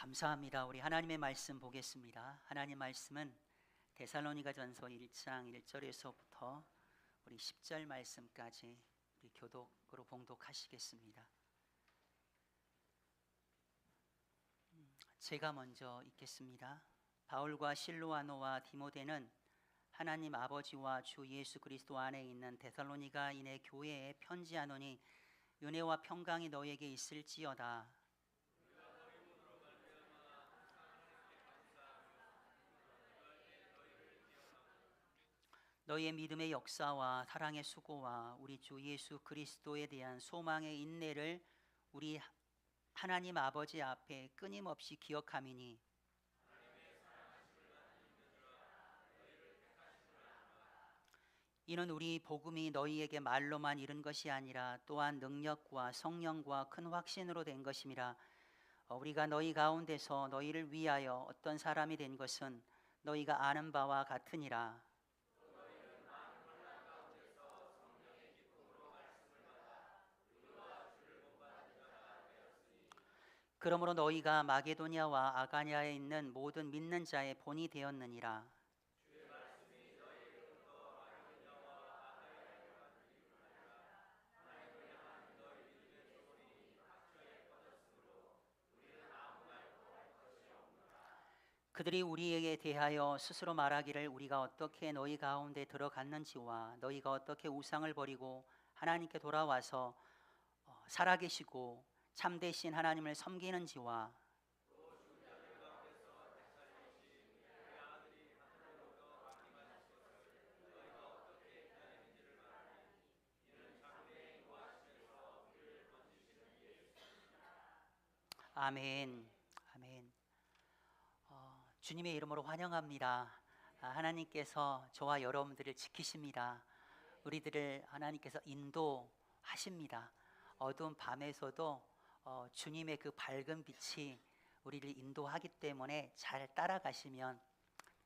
감사합니다. 우리 하나님의 말씀 보겠습니다. 하나님 말씀은 데살로니가전서 1장 1절에서부터 우리 10절 말씀까지 우리 교독으로 봉독하시겠습니다. 제가 먼저 읽겠습니다. 바울과 실로아노와 디모데는 하나님 아버지와 주 예수 그리스도 안에 있는 데살로니가인의 교회에 편지하노니 은혜와 평강이 너에게 있을지어다. 너희의 믿음의 역사와 사랑의 수고와 우리 주 예수 그리스도에 대한 소망의 인내를 우리 하나님 아버지 앞에 끊임없이 기억함이니 이는 우리 복음이 너희에게 말로만 이른 것이 아니라 또한 능력과 성령과 큰 확신으로 된 것임이라. 우리가 너희 가운데서 너희를 위하여 어떤 사람이 된 것은 너희가 아는 바와 같으니라. 그러므로 너희가 마게도냐와 아가냐에 있는 모든 믿는 자의 본이 되었느니라. 그들이 우리에게 대하여 스스로 말하기를 우리가 어떻게 너희 가운데 들어갔는지와 너희가 어떻게 우상을 버리고 하나님께 돌아와서 살아계시고 참되신 하나님을 섬기는지와 아멘. 아멘. 주님의 이름으로 환영합니다. 하나님께서 저와 여러분들을 지키십니다. 우리들을 하나님께서 인도하십니다. 어두운 밤에서도 주님의 그 밝은 빛이 우리를 인도하기 때문에 잘 따라가시면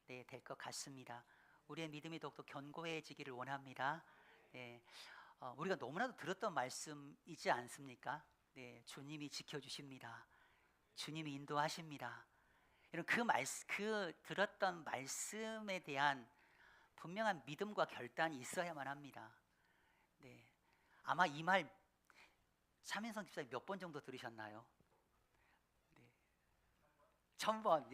될 것 같습니다. 우리의 믿음이 더욱더 견고해지기를 원합니다. 우리가 너무나도 들었던 말씀이지 않습니까? 주님이 지켜주십니다. 주님이 인도하십니다. 그 들었던 말씀에 대한 분명한 믿음과 결단이 있어야만 합니다. 아마 이 말 차민성 집사님 몇 번 정도 들으셨나요? 1000번,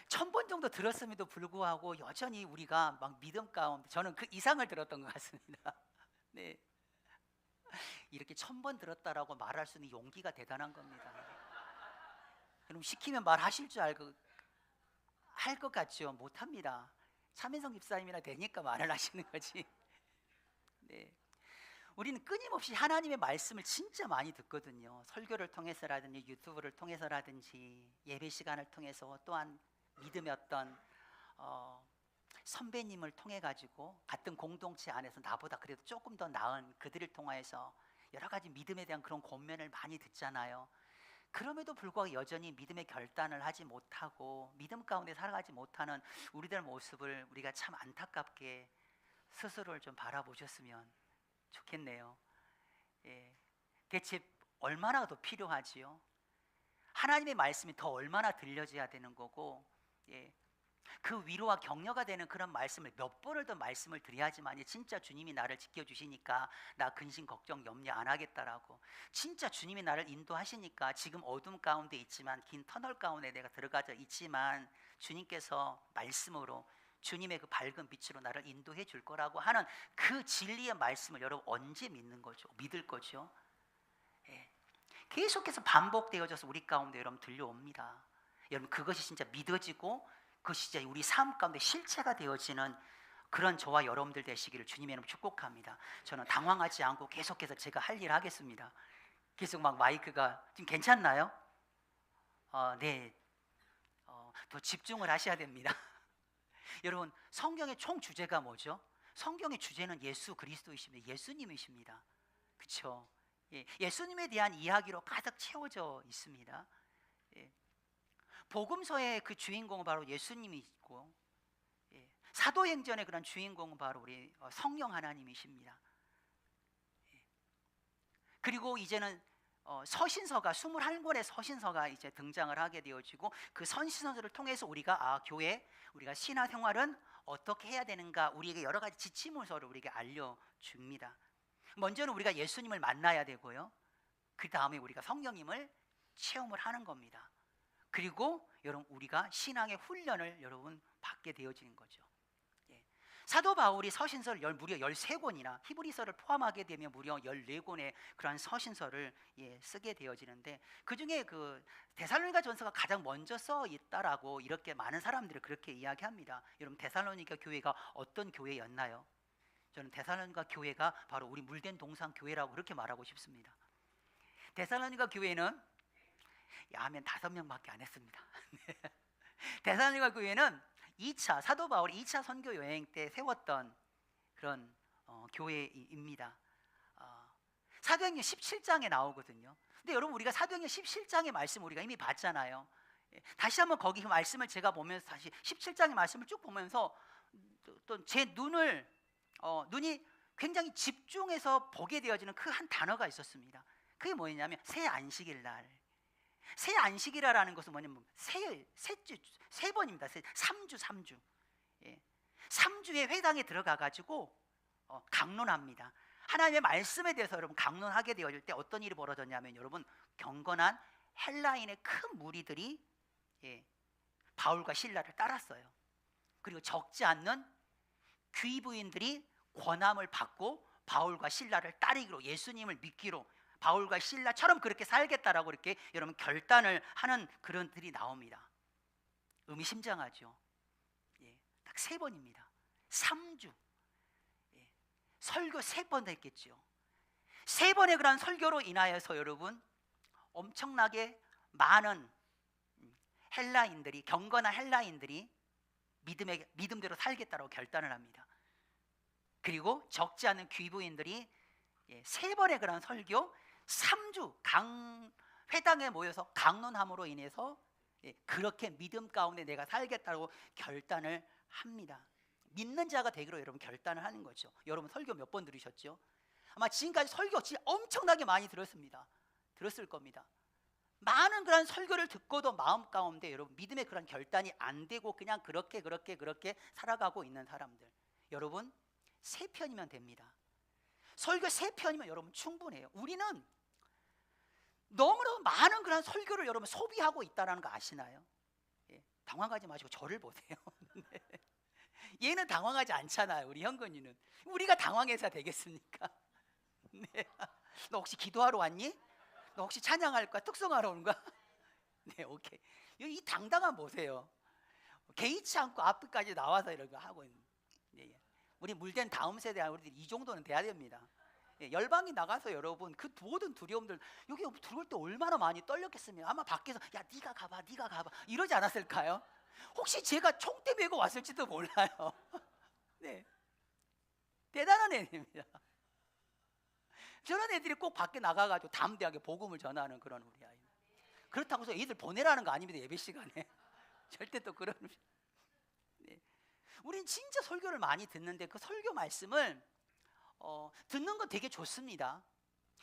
1000번 정도 들었음에도 불구하고 여전히 우리가 막 믿음 가운데 저는 그 이상을 들었던 것 같습니다. 이렇게 1000번 들었다라고 말할 수 있는 용기가 대단한 겁니다. 여러분 시키면 말하실 줄 알고 할 것 같죠? 못합니다. 차민성 집사님이나 되니까 말을 하시는 거지. 우리는 끊임없이 하나님의 말씀을 진짜 많이 듣거든요. 설교를 통해서라든지 유튜브를 통해서라든지 예배 시간을 통해서 또한 믿음의 어떤 선배님을 통해 가지고 같은 공동체 안에서 나보다 그래도 조금 더 나은 그들을 통해서 여러 가지 믿음에 대한 그런 권면을 많이 듣잖아요. 그럼에도 불구하고 여전히 믿음의 결단을 하지 못하고 믿음 가운데 살아가지 못하는 우리들 모습을 우리가 참 안타깝게 스스로를 좀 바라보셨으면 좋겠네요. 대체 얼마나 더 필요하지요? 하나님의 말씀이 더 얼마나 들려져야 되는 거고, 그 위로와 격려가 되는 그런 말씀을 몇 번을 더 말씀을 드려야지만 진짜 주님이 나를 지켜주시니까 나 근심 걱정 염려 안 하겠다라고, 진짜 주님이 나를 인도하시니까 지금 어둠 가운데 있지만 긴 터널 가운데 내가 들어가져 있지만 주님께서 말씀으로 주님의 그 밝은 빛으로 나를 인도해 줄 거라고 하는 그 진리의 말씀을 여러분 언제 믿는 거죠? 믿을 거죠? 계속해서 반복되어져서 우리 가운데 여러분 들려옵니다. 여러분 그것이 진짜 믿어지고 그것이 진짜 우리 삶 가운데 실체가 되어지는 그런 저와 여러분들 되시기를 주님의 이름으로 축복합니다. 저는 당황하지 않고 계속해서 제가 할 일 하겠습니다. 계속 막 마이크가 지금 괜찮나요? 더 집중을 하셔야 됩니다. 여러분 성경의 총 주제가 뭐죠? 성경의 주제는 예수 그리스도이십니다. 예수님이십니다. 그렇죠? 예수님에 대한 이야기로 가득 채워져 있습니다. 복음서의 그 주인공은 바로 예수님이 있고, 사도행전의 그런 주인공은 바로 우리 성령 하나님이십니다. 그리고 이제는 서신서가 21권의 서신서가 이제 등장을 하게 되어지고, 그 서신서를 통해서 우리가 교회, 우리가 신앙생활은 어떻게 해야 되는가, 우리에게 여러 가지 지침문서를 우리에게 알려줍니다. 먼저는 우리가 예수님을 만나야 되고요, 그 다음에 우리가 성령님을 체험을 하는 겁니다. 그리고 여러분, 우리가 신앙의 훈련을 여러분 받게 되어지는 거죠. 사도 바울이 서신서를 무려 13권이나 히브리서를 포함하게 되면 무려 14권의 그러한 서신서를 쓰게 되어지는데, 그 중에 그 데살로니가 전서가 가장 먼저 써 있다라고 이렇게 많은 사람들이 그렇게 이야기합니다. 여러분, 데살로니가 교회가 어떤 교회였나요? 저는 데살로니가 교회가 바로 우리 물된 동상 교회라고 그렇게 말하고 싶습니다. 데살로니가 교회는 아멘 5명밖에 안 했습니다. 데살로니가 교회는 2차 사도 바울이 2차 선교 여행 때 세웠던 그런 교회입니다. 사도행전 17장에 나오거든요. 근데 여러분, 우리가 사도행전 17장의 말씀 우리가 이미 봤잖아요. 다시 한번 거기 그 말씀을 제가 보면서 다시 17장의 말씀을 쭉 보면서 또 제 눈이 굉장히 집중해서 보게 되어지는 그 한 단어가 있었습니다. 그게 뭐냐면 새 안식일 날. 새 안식이라는 것은 뭐냐면 세 번입니다. 3주. 3주의 회당에 들어가 가지고 강론합니다. 하나님의 말씀에 대해서 여러분 강론하게 되어질 때 어떤 일이 벌어졌냐면, 여러분, 경건한 헬라인의 큰 무리들이 바울과 실라를 따랐어요. 그리고 적지 않는 귀부인들이 권함을 받고 바울과 실라를 따르기로, 예수님을 믿기로, 바울과 실라처럼 그렇게 살겠다라고 이렇게 여러분 결단을 하는 그런 들이 나옵니다. 의미심장하죠. 딱 3번입니다. 3주. 설교 3번 했겠죠. 3번의 그런 설교로 인하여서 여러분 엄청나게 많은 헬라인들이, 경건한 헬라인들이 믿음대로 살겠다라고 결단을 합니다. 그리고 적지 않은 귀부인들이 3번의 그런 설교, 3주 회당에 모여서 강론함으로 인해서 그렇게 믿음 가운데 내가 살겠다고 결단을 합니다. 믿는 자가 되기로 여러분 결단을 하는 거죠. 여러분, 설교 몇 번 들으셨죠? 아마 지금까지 설교 진짜 엄청나게 많이 들었을 겁니다. 많은 그런 설교를 듣고도 마음 가운데 여러분 믿음의 그런 결단이 안 되고 그냥 그렇게 살아가고 있는 사람들, 여러분 3편이면 됩니다. 설교 3편이면 여러분 충분해요. 우리는 너무너무 많은 그런 설교를 여러분 소비하고 있다는 거 아시나요? 당황하지 마시고 저를 보세요. 얘는 당황하지 않잖아요. 우리 현근이는. 우리가 당황해서 되겠습니까? 네. 너 혹시 기도하러 왔니? 너 혹시 찬양할 거야? 특성하러 온 거야? 네, 오케이. 이 당당함 보세요. 개의치 않고 앞까지 나와서 이런 거 하고 있는. 네. 우리 물된 다음 세대 우리들 이 정도는 돼야 됩니다. 열방이 나가서 여러분 그 모든 두려움들, 여기 들어올 때 얼마나 많이 떨렸겠습니까? 아마 밖에서 야 네가 가봐 이러지 않았을까요? 혹시 제가 총대 메고 왔을지도 몰라요. 네, 대단한 애입니다. 저런 애들이 꼭 밖에 나가가지고 담대하게 복음을 전하는 그런 우리 아이. 그렇다고 해서 애들 보내라는 거 아닙니다. 예배 시간에 절대 또 그런. 네. 우린 진짜 설교를 많이 듣는데 그 설교 말씀을 듣는 건 되게 좋습니다.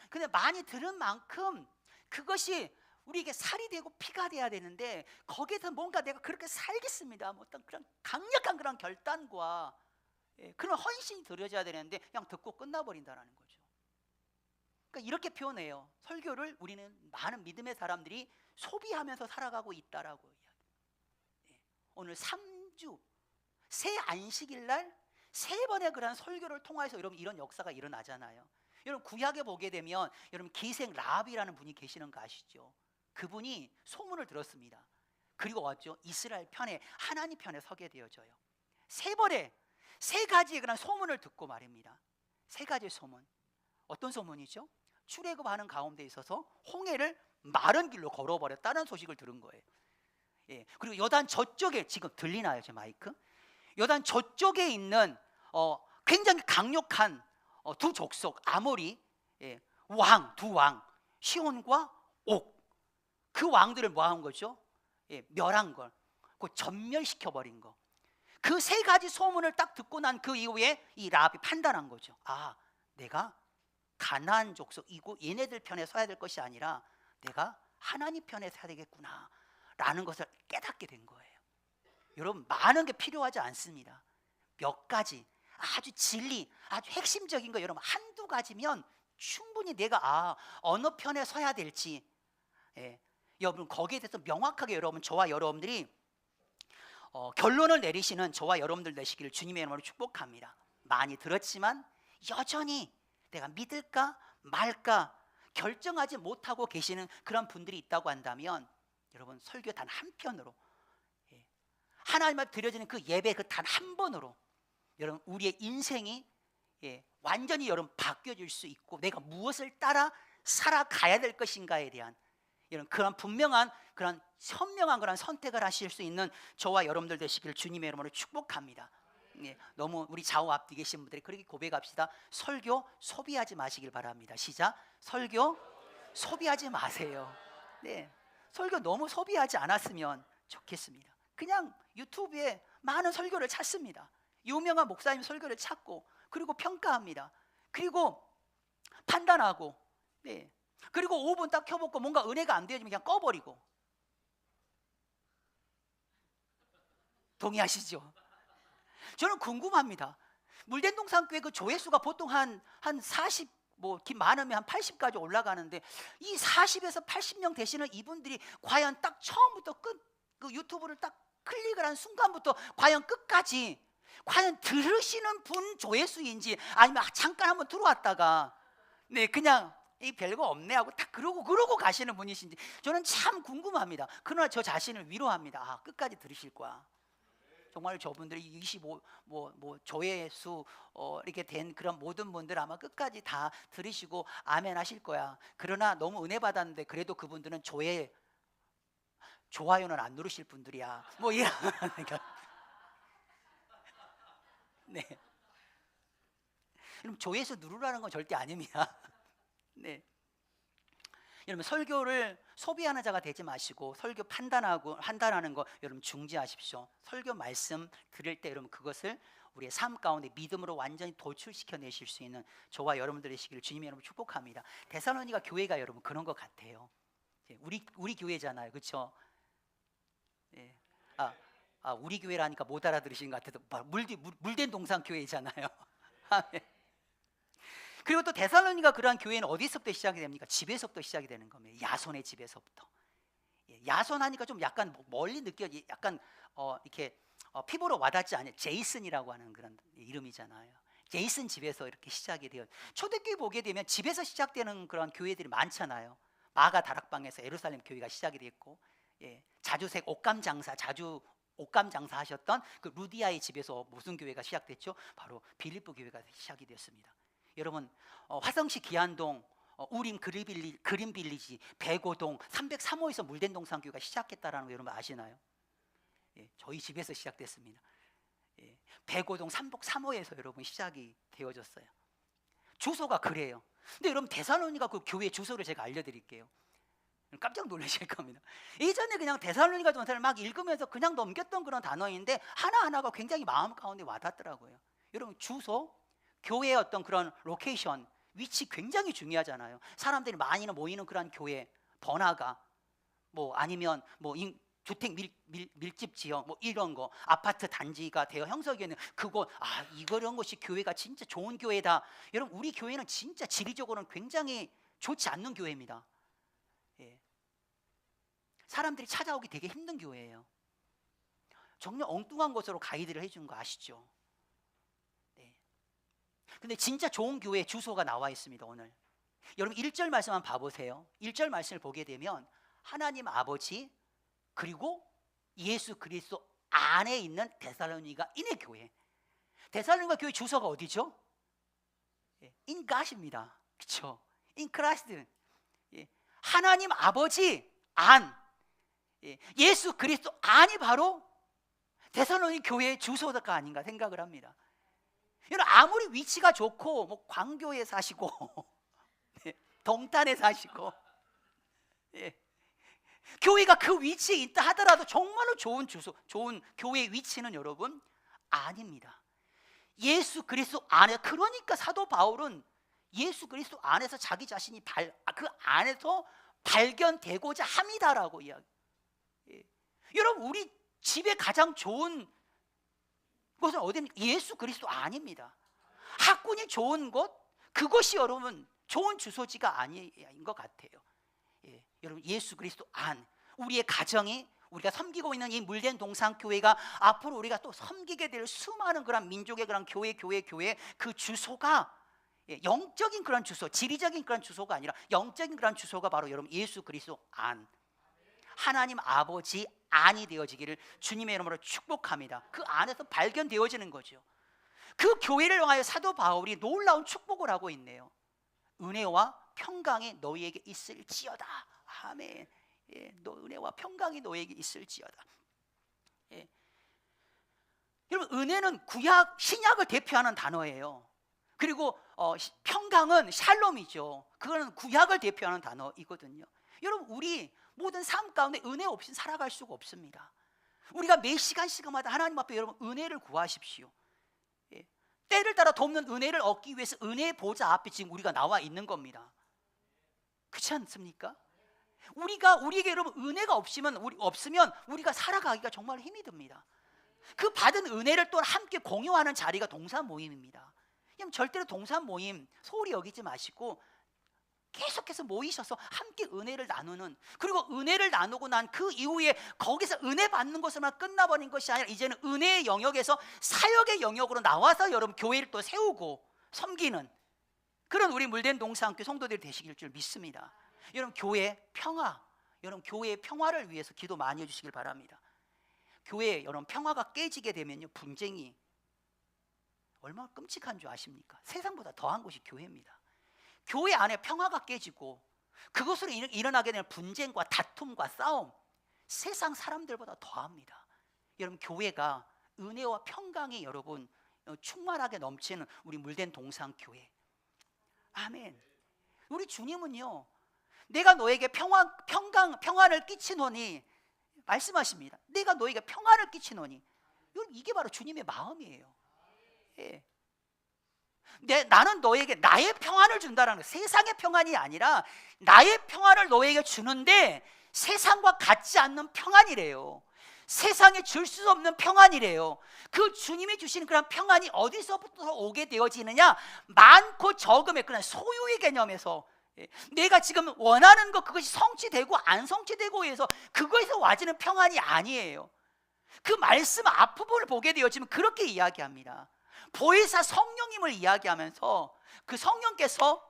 근데 많이 들은 만큼 그것이 우리에게 살이 되고 피가 돼야 되는데, 거기에서 뭔가 내가 그렇게 살겠습니다, 뭐 어떤 그런 강력한 그런 결단과 그런 헌신이 들어져야 되는데 그냥 듣고 끝나버린다는 거죠. 그러니까 이렇게 표현해요. 설교를 우리는 많은 믿음의 사람들이 소비하면서 살아가고 있다라고 이야기해요. 오늘 3주 새 안식일 날 3번의 그런 설교를 통해서 여러분 이런 역사가 일어나잖아요. 여러분 구약에 보게 되면 여러분 기생 라합이라는 분이 계시는 거 아시죠? 그분이 소문을 들었습니다. 그리고 왔죠. 이스라엘 편에, 하나님 편에 서게 되어져요. 3번의 3가지의 그런 소문을 듣고 말입니다. 3가지의 소문. 어떤 소문이죠? 출애굽하는 가운데 있어서 홍해를 마른 길로 걸어버렸다는 소식을 들은 거예요. 그리고 요단 저쪽에, 지금 들리나요 제 마이크? 요단 저쪽에 있는 굉장히 강력한 두 족속 아모리 두 왕 시온과 옥, 그 왕들을 뭐 한 거죠? 멸한 걸, 그 전멸시켜 버린 거. 그 3가지 소문을 딱 듣고 난 그 이후에 이 라합이 판단한 거죠. 아, 내가 가나안 족속이고 얘네들 편에 서야 될 것이 아니라 내가 하나님 편에 서야 되겠구나 라는 것을 깨닫게 된 거예요. 여러분, 많은 게 필요하지 않습니다. 몇 가지 아주 진리, 아주 핵심적인 거 여러분 한두 가지면 충분히 내가 어느 편에 서야 될지, 여러분 거기에 대해서 명확하게 여러분, 저와 여러분들이 결론을 내리시는 저와 여러분들 되시기를 주님의 이름으로 축복합니다. 많이 들었지만 여전히 내가 믿을까 말까 결정하지 못하고 계시는 그런 분들이 있다고 한다면, 여러분 설교 단 한 편으로, 하나님 앞에 드려지는 그 예배 그 단 한 번으로 여러분 우리의 인생이 완전히 여러분 바뀌어질 수 있고, 내가 무엇을 따라 살아가야 될 것인가에 대한 이런 그런 분명한, 그런 현명한 그런 선택을 하실 수 있는 저와 여러분들 되시기를 주님의 이름으로 축복합니다. 너무 우리 좌우 앞뒤 계신 분들이 그렇게 고백합시다. 설교 소비하지 마시길 바랍니다. 시작. 설교 소비하지 마세요. 설교 너무 소비하지 않았으면 좋겠습니다. 그냥 유튜브에 많은 설교를 찾습니다. 유명한 목사님 설교를 찾고, 그리고 평가합니다. 그리고 판단하고, 그리고 5분 딱 켜보고 뭔가 은혜가 안 되어지면 그냥 꺼버리고. 동의하시죠? 저는 궁금합니다. 물된동산교회 그 조회수가 보통 한 40, 많으면 한 80까지 올라가는데, 이 40에서 80명 되시는 이분들이 과연 딱 처음부터 그 유튜브를 딱 클릭을 한 순간부터 과연 끝까지 과연 들으시는 분 조회수인지, 아니면 잠깐 한번 들어왔다가 그냥 이 별거 없네 하고 딱 그러고 가시는 분이신지 저는 참 궁금합니다. 그러나 저 자신을 위로합니다. 끝까지 들으실 거야. 정말 저분들이 25 조회수 이렇게 된 그런 모든 분들 아마 끝까지 다 들으시고 아멘 하실 거야. 그러나 너무 은혜 받았는데 그래도 그분들은 좋아요는 안 누르실 분들이야. 이런. 여러분 조회수 누르라는 건 절대 아닙니다. 여러분 설교를 소비하는 자가 되지 마시고, 설교 판단하는 거 여러분 중지하십시오. 설교 말씀 들을 때 여러분 그것을 우리의 삶 가운데 믿음으로 완전히 도출시켜 내실 수 있는 저와 여러분들 되시기를 주님의 이름으로 축복합니다. 데살로니가 교회가 여러분 그런 것 같아요. 우리 교회잖아요, 그렇죠? 우리 교회라니까 못 알아들으신 것 같아서 물된 동산 교회잖아요. 그리고 또 데살로니가 그러한 교회는 어디서부터 시작이 됩니까? 집에서부터 시작이 되는 겁니다. 야손의 집에서부터. 야손하니까 좀 약간 멀리 느껴지, 약간 이렇게 피부로 와닿지 않은 제이슨이라고 하는 그런 이름이잖아요. 제이슨 집에서 이렇게 시작이 돼요. 초대교회 보게 되면 집에서 시작되는 그런 교회들이 많잖아요. 마가 다락방에서 예루살렘 교회가 시작이 됐고, 자주색 옷감 장사 하셨던 그 루디아의 집에서 무슨 교회가 시작됐죠? 바로 빌립보 교회가 시작이 됐습니다. 여러분 화성시 기안동, 우림 그린빌리지, 백오동, 303호에서 물된동산 교회가 시작했다라는 거 여러분 아시나요? 저희 집에서 시작됐습니다. 백오동 303호에서 여러분 시작이 되어졌어요. 주소가 그래요. 근데 여러분 데살로니가 그 교회 주소를 제가 알려드릴게요. 깜짝 놀라실 겁니다. 예전에 그냥 데살로니가 전서를 막 읽으면서 그냥 넘겼던 그런 단어인데 하나하나가 굉장히 마음 가운데 와닿더라고요. 여러분 주소, 교회의 어떤 그런 로케이션, 위치 굉장히 중요하잖아요. 사람들이 많이 모이는 그런 교회, 번화가, 아니면 주택 밀집 지역 이런 거, 아파트 단지가 되어 형성이 있는 그곳, 이런 것이 교회가 진짜 좋은 교회다. 여러분 우리 교회는 진짜 지리적으로는 굉장히 좋지 않는 교회입니다. 사람들이 찾아오기 되게 힘든 교회예요. 정말 엉뚱한 곳으로 가이드를 해준 거 아시죠? 근데 진짜 좋은 교회 주소가 나와 있습니다. 오늘 여러분 1절 말씀 한번 봐보세요. 1절 말씀을 보게 되면 하나님 아버지 그리고 예수 그리스도 안에 있는 데살로니가 인의 교회. 데살로니가 교회 주소가 어디죠? In God입니다. 그렇죠? In Christ. 하나님 아버지 안, 예수 그리스도 안이 바로 데살로니 교회의 주소가 아닌가 생각을 합니다. 여러분 아무리 위치가 좋고 광교에 사시고 동탄에 사시고 교회가 그 위치에 있다 하더라도 정말로 좋은 주소, 좋은 교회의 위치는 여러분 아닙니다. 예수 그리스도 안에. 그러니까 사도 바울은 예수 그리스도 안에서 자기 자신이 그 안에서 발견되고자 합니다라고 이야기. 여러분, 우리 집에 가장 좋은 곳은 어디입니까? 예수 그리스도 안입니다. 학군이 좋은 곳, 그것이 여러분 좋은 주소지가 아닌 것 같아요. 여러분, 예수 그리스도 안, 우리의 가정이, 우리가 섬기고 있는 이 물된 동산교회가 앞으로 우리가 또 섬기게 될 수많은 그런 민족의 그런 교회 그 주소가 영적인 그런 주소, 지리적인 그런 주소가 아니라 영적인 그런 주소가 바로 여러분 예수 그리스도 안, 하나님 아버지 안이 되어지기를 주님의 이름으로 축복합니다. 그 안에서 발견되어지는 거죠. 그 교회를 향하여 사도 바울이 놀라운 축복을 하고 있네요. 은혜와 평강이 너희에게 있을지어다. 아멘. 은혜와 평강이 너희에게 있을지어다. 여러분, 은혜는 구약, 신약을 대표하는 단어예요. 그리고 평강은 샬롬이죠. 그거는 구약을 대표하는 단어이거든요. 여러분, 우리 모든 삶 가운데 은혜 없이 살아갈 수가 없습니다. 우리가 매 시간마다 하나님 앞에 여러분 은혜를 구하십시오. 때를 따라 돕는 은혜를 얻기 위해서 은혜의 보좌 앞에 지금 우리가 나와 있는 겁니다. 그렇지 않습니까? 우리에게 여러분 은혜가 없으면 우리가 살아가기가 정말 힘이 듭니다. 그 받은 은혜를 또 함께 공유하는 자리가 동산 모임입니다. 절대로 동산 모임 소홀히 여기지 마시고 계속해서 모이셔서 함께 은혜를 나누는, 그리고 은혜를 나누고 난 그 이후에 거기서 은혜 받는 것으로만 끝나버린 것이 아니라 이제는 은혜의 영역에서 사역의 영역으로 나와서 여러분 교회를 또 세우고 섬기는 그런 우리 물된 동산교회 성도들이 되시길 줄 믿습니다. 여러분, 교회 평화, 여러분 교회의 평화를 위해서 기도 많이 해주시길 바랍니다. 교회에 여러분 평화가 깨지게 되면요, 분쟁이 얼마나 끔찍한 줄 아십니까? 세상보다 더한 곳이 교회입니다. 교회 안에 평화가 깨지고 그것으로 일어나게 되는 분쟁과 다툼과 싸움, 세상 사람들보다 더합니다. 여러분, 교회가 은혜와 평강이 여러분 충만하게 넘치는 우리 물된 동산교회. 아멘. 우리 주님은요, 내가 너에게 평안을 끼치노니 말씀하십니다. 내가 너에게 평안을 끼치노니. 이게 바로 주님의 마음이에요. 나는 너에게 나의 평안을 준다라는 거예요. 세상의 평안이 아니라 나의 평안을 너에게 주는데 세상과 같지 않는 평안이래요. 세상에 줄 수 없는 평안이래요. 그 주님이 주시는 그런 평안이 어디서부터 오게 되어지느냐? 많고 적음의 그런 소유의 개념에서, 내가 지금 원하는 것 그것이 성취되고 안 성취되고 해서 그거에서 와지는 평안이 아니에요. 그 말씀 앞부분을 보게 되어지면 그렇게 이야기합니다. 보혜사 성령님을 이야기하면서 그 성령께서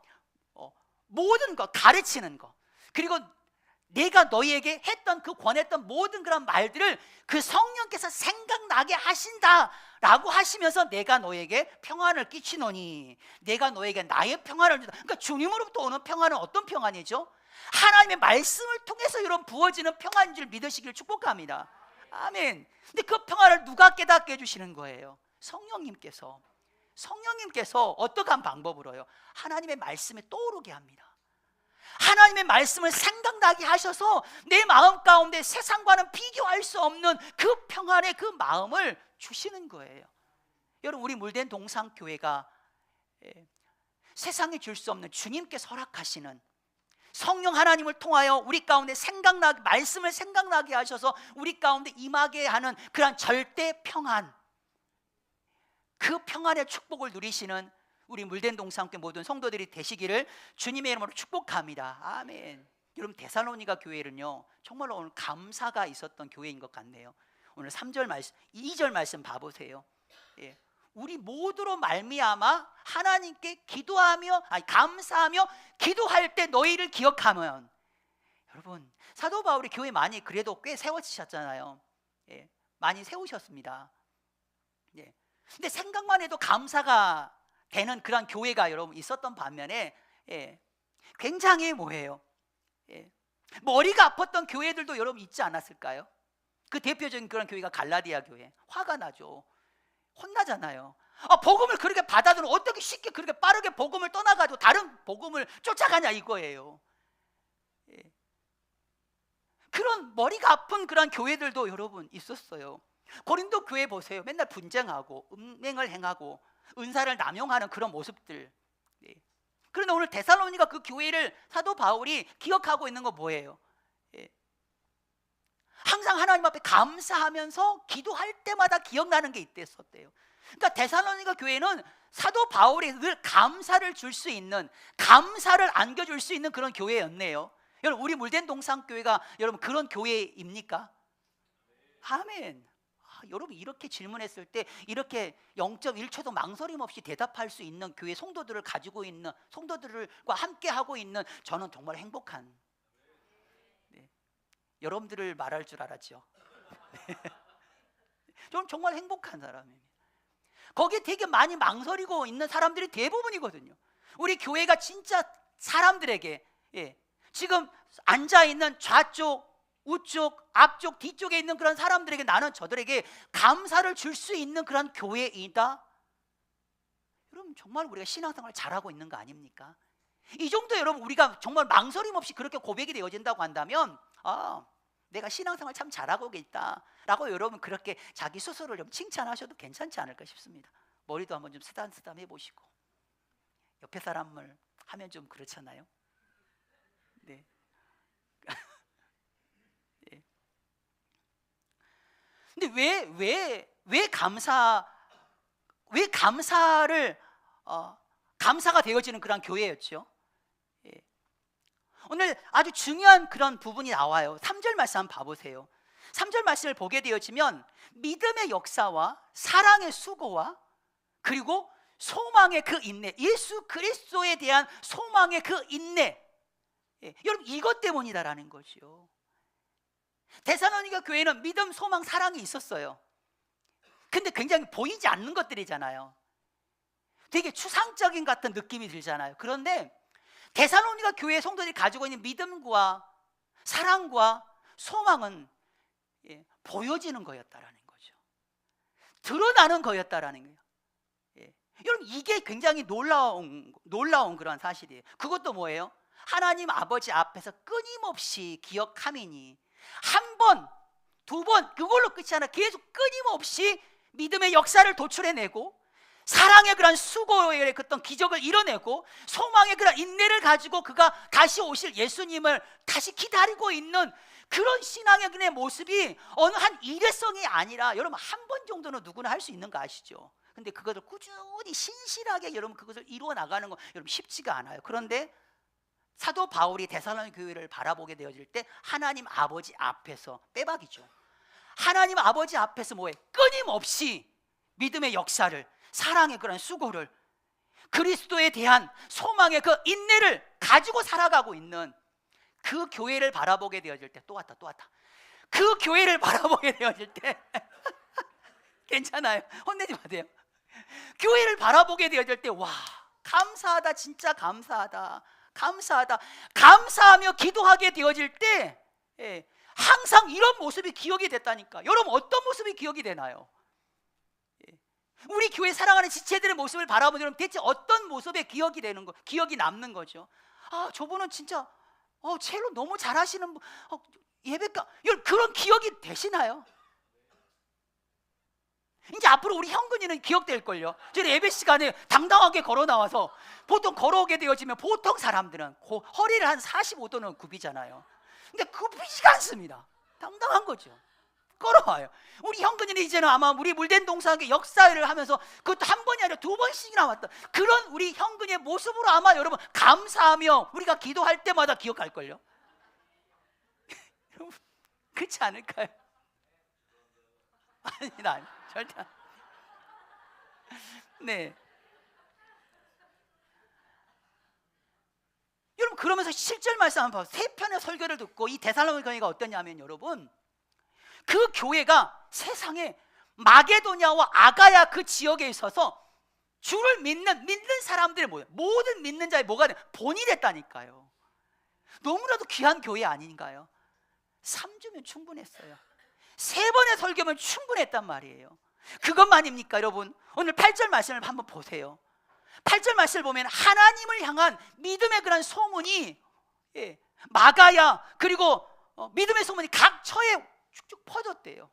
모든 것 가르치는 것, 그리고 내가 너희에게 했던 그 권했던 모든 그런 말들을 그 성령께서 생각나게 하신다라고 하시면서 내가 너에게 평안을 끼치노니, 내가 너에게 나의 평안을 준다. 그러니까 주님으로부터 오는 평안은 어떤 평안이죠? 하나님의 말씀을 통해서 이런 부어지는 평안인 줄 믿으시길 축복합니다. 아멘. 근데 그 평안을 누가 깨닫게 해주시는 거예요? 성령님께서 어떠한 방법으로요? 하나님의 말씀에 떠오르게 합니다. 하나님의 말씀을 생각나게 하셔서 내 마음 가운데 세상과는 비교할 수 없는 그 평안의 그 마음을 주시는 거예요. 여러분, 우리 물된 동산교회가 세상에 줄 수 없는 주님께서 허락하시는 성령 하나님을 통하여 우리 가운데 말씀을 생각나게 하셔서 우리 가운데 임하게 하는 그런 절대 평안, 그 평안의 축복을 누리시는 우리 물된 동산교회 모든 성도들이 되시기를 주님의 이름으로 축복합니다. 아멘. 여러분, 데살로니가 교회는요 정말로 오늘 감사가 있었던 교회인 것 같네요. 오늘 3절 말씀, 2절 말씀 봐보세요. 우리 모두로 말미암아 하나님께 감사하며 기도할 때 너희를 기억하면. 여러분, 사도 바울이 교회 많이 그래도 꽤 세워지셨잖아요. 많이 세우셨습니다. 근데 생각만 해도 감사가 되는 그런 교회가 여러분 있었던 반면에 굉장히 뭐예요? 머리가 아팠던 교회들도 여러분 있지 않았을까요? 그 대표적인 그런 교회가 갈라디아 교회. 화가 나죠. 혼나잖아요. 복음을 그렇게 받아들은 어떻게 쉽게 그렇게 빠르게 복음을 떠나가지고 다른 복음을 쫓아가냐 이거예요. 그런 머리가 아픈 그런 교회들도 여러분 있었어요. 고린도 교회 보세요. 맨날 분쟁하고 음행을 행하고 은사를 남용하는 그런 모습들. 그런데 오늘 데살로니가 그 교회를 사도 바울이 기억하고 있는 거 뭐예요? 예. 항상 하나님 앞에 감사하면서 기도할 때마다 기억나는 게 있댔었대요. 그러니까 데살로니가 교회는 사도 바울이 늘 감사를 줄 수 있는, 감사를 안겨줄 수 있는 그런 교회였네요. 여러분, 우리 물된 동산교회가 여러분 그런 교회입니까? 아멘. 여러분, 이렇게 질문했을 때 이렇게 0.1초도 망설임 없이 대답할 수 있는 교회 성도들을 가지고 있는, 성도들과 함께 하고 있는 저는 정말 행복한, 네, 여러분들을 말할 줄 알았죠. 저는 정말 행복한 사람입니다. 거기에 되게 많이 망설이고 있는 사람들이 대부분이거든요. 우리 교회가 진짜 사람들에게, 예, 지금 앉아있는 좌쪽, 우쪽, 앞쪽, 뒤쪽에 있는 그런 사람들에게, 나는 저들에게 감사를 줄 수 있는 그런 교회이다. 여러분, 정말 우리가 신앙생활 잘하고 있는 거 아닙니까? 이 정도 여러분 우리가 정말 망설임 없이 그렇게 고백이 되어진다고 한다면, 내가 신앙생활 참 잘하고 있다 라고 여러분 그렇게 자기 스스로를 좀 칭찬하셔도 괜찮지 않을까 싶습니다. 머리도 한번 좀 쓰담쓰담 해보시고, 옆에 사람을 하면 좀 그렇잖아요. 네. 네. 근데 왜 감사를 감사가 되어지는 그런 교회였죠? 예. 오늘 아주 중요한 그런 부분이 나와요. 3절 말씀 한번 봐보세요. 3절 말씀을 보게 되어지면 믿음의 역사와 사랑의 수고와 그리고 소망의 그 인내, 예수 그리스도에 대한 소망의 그 인내, 예, 여러분 이것 때문이다라는 거죠. 데살로니가 교회는 믿음, 소망, 사랑이 있었어요. 근데 굉장히 보이지 않는 것들이잖아요. 되게 추상적인 같은 느낌이 들잖아요. 그런데 데살로니가 교회 성도들이 가지고 있는 믿음과 사랑과 소망은, 예, 보여지는 거였다라는 거죠. 드러나는 거였다라는 거예요. 예. 여러분, 이게 굉장히 놀라운 그런 사실이에요. 그것도 뭐예요? 하나님 아버지 앞에서 끊임없이 기억함이니, 한 번, 두 번 그걸로 끝이 아니라 계속 끊임없이 믿음의 역사를 도출해내고, 사랑의 그런 수고의 어떤 기적을 이뤄내고, 소망의 그런 인내를 가지고 그가 다시 오실 예수님을 다시 기다리고 있는 그런 신앙의 그의 모습이 어느 한 일회성이 아니라, 여러분 한 번 정도는 누구나 할 수 있는 거 아시죠? 근데 그것을 꾸준히 신실하게 여러분 그것을 이루어 나가는 거 여러분 쉽지가 않아요. 그런데 사도 바울이 데살로니가 교회를 바라보게 되어질 때 하나님 아버지 앞에서, 빼박이죠, 하나님 아버지 앞에서 뭐해? 끊임없이 믿음의 역사를, 사랑의 그런 수고를, 그리스도에 대한 소망의 그 인내를 가지고 살아가고 있는 그 교회를 바라보게 되어질 때, 또 왔다 그 교회를 바라보게 되어질 때 괜찮아요, 혼내지 마세요. 교회를 바라보게 되어질 때, 와, 감사하다, 진짜 감사하다, 감사하며 기도하게 되어질 때, 예, 항상 이런 모습이 기억이 됐다니까. 여러분 어떤 모습이 기억이 되나요? 예. 우리 교회 사랑하는 지체들의 모습을 바라보면 대체 어떤 모습에 기억이 되는 거, 기억이 남는 거죠? 저분은 진짜 첼로 너무 잘하시는 분, 예배가, 여러분 그런 기억이 되시나요? 이제 앞으로 우리 형근이는 기억될걸요. 저희 예배 시간에 당당하게 걸어 나와서, 보통 걸어오게 되어지면 보통 사람들은 허리를 한 45도는 굽이잖아요. 근데 굽히지가 않습니다. 당당한 거죠. 걸어와요. 우리 형근이는 이제는 아마 우리 물된 동산의 역사를 하면서, 그것도 한 번이 아니라 두 번씩이나 왔다, 그런 우리 형근이의 모습으로 아마 여러분 감사하며 우리가 기도할 때마다 기억할걸요. 여러분 그렇지 않을까요? 아니, 절대 안. 네. 여러분 그러면서 실절 말씀 한번 봐요. 세 편의 설교를 듣고 이 데살로니가 교회가 어떠냐면, 여러분 그 교회가 세상에 마게도냐와 아가야 그 지역에 있어서 주를 믿는 사람들의 모든 믿는 자의 뭐가 돼? 본이 됐다니까요. 너무나도 귀한 교회 아닌가요? 3주면 충분했어요. 3번의 설교면 충분했단 말이에요. 그것만입니까 여러분? 오늘 8절 말씀을 한번 보세요. 8절 말씀을 보면 하나님을 향한 믿음의 그런 소문이, 예, 마가야 그리고 믿음의 소문이 각 처에 쭉쭉 퍼졌대요.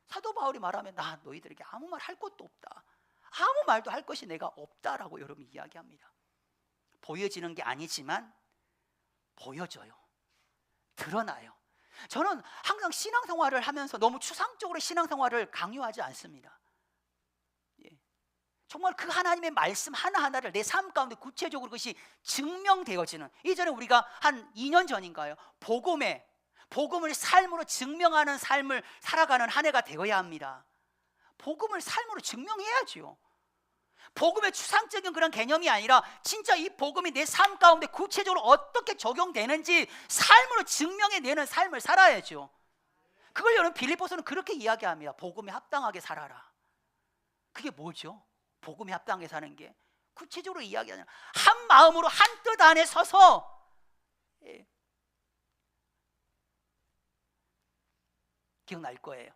사도 바울이 말하면, 나 너희들에게 아무 말 할 것도 없다, 아무 말도 할 것이 내가 없다라고 여러분 이야기합니다. 보여지는 게 아니지만 보여져요. 드러나요. 저는 항상 신앙생활을 하면서 너무 추상적으로 신앙생활을 강요하지 않습니다. 정말 그 하나님의 말씀 하나하나를 내 삶 가운데 구체적으로 그것이 증명되어지는, 이전에 우리가 한 2년 전인가요? 복음을 삶으로 증명하는 삶을 살아가는 한 해가 되어야 합니다. 복음을 삶으로 증명해야죠. 복음의 추상적인 그런 개념이 아니라 진짜 이 복음이 내 삶 가운데 구체적으로 어떻게 적용되는지 삶으로 증명해내는 삶을 살아야죠. 그걸 여러분 빌립보서는 그렇게 이야기합니다. 복음에 합당하게 살아라. 그게 뭐죠? 복음에 합당하게 사는 게 구체적으로 이야기하는, 한 마음으로 한 뜻 안에 서서, 기억날 거예요.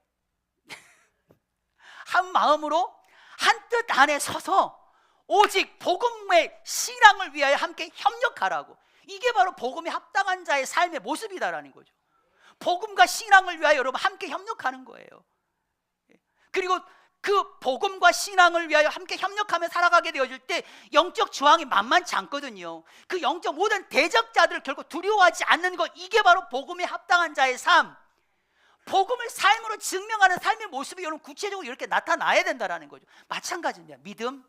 한 마음으로 한 뜻 안에 서서 오직 복음의 신앙을 위하여 함께 협력하라고. 이게 바로 복음에 합당한 자의 삶의 모습이다라는 거죠. 복음과 신앙을 위하여 여러분 함께 협력하는 거예요. 그리고 그 복음과 신앙을 위하여 함께 협력하며 살아가게 되어질 때 영적 저항이 만만치 않거든요. 그 영적 모든 대적자들을 결국 두려워하지 않는 것, 이게 바로 복음에 합당한 자의 삶, 복음을 삶으로 증명하는 삶의 모습이 여러분 구체적으로 이렇게 나타나야 된다는 거죠. 마찬가지입니다. 믿음,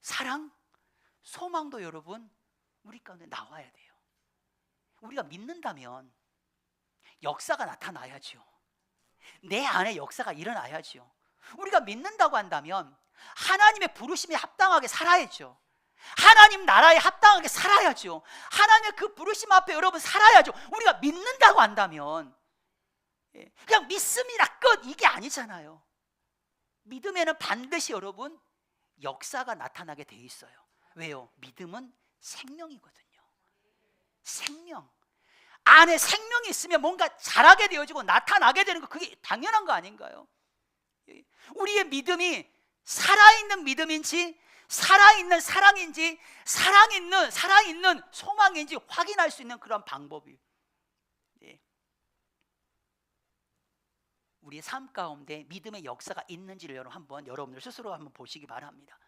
사랑, 소망도 여러분 우리 가운데 나와야 돼요. 우리가 믿는다면 역사가 나타나야죠. 내 안에 역사가 일어나야죠. 우리가 믿는다고 한다면 하나님의 부르심에 합당하게 살아야죠. 하나님 나라에 합당하게 살아야죠. 하나님의 그 부르심 앞에 여러분 살아야죠. 우리가 믿는다고 한다면 그냥 믿습니다 끝, 이게 아니잖아요. 믿음에는 반드시 여러분 역사가 나타나게 돼 있어요. 왜요? 믿음은 생명이거든요. 생명 안에 생명이 있으면 뭔가 자라게 되어지고 나타나게 되는 거, 그게 당연한 거 아닌가요? 우리의 믿음이 살아있는 믿음인지 살아있는 사랑인지 살아있는 소망인지 확인할 수 있는 그런 방법이, 우리의 삶 가운데 믿음의 역사가 있는지를 여러분들 스스로 한번 보시기 바랍니다.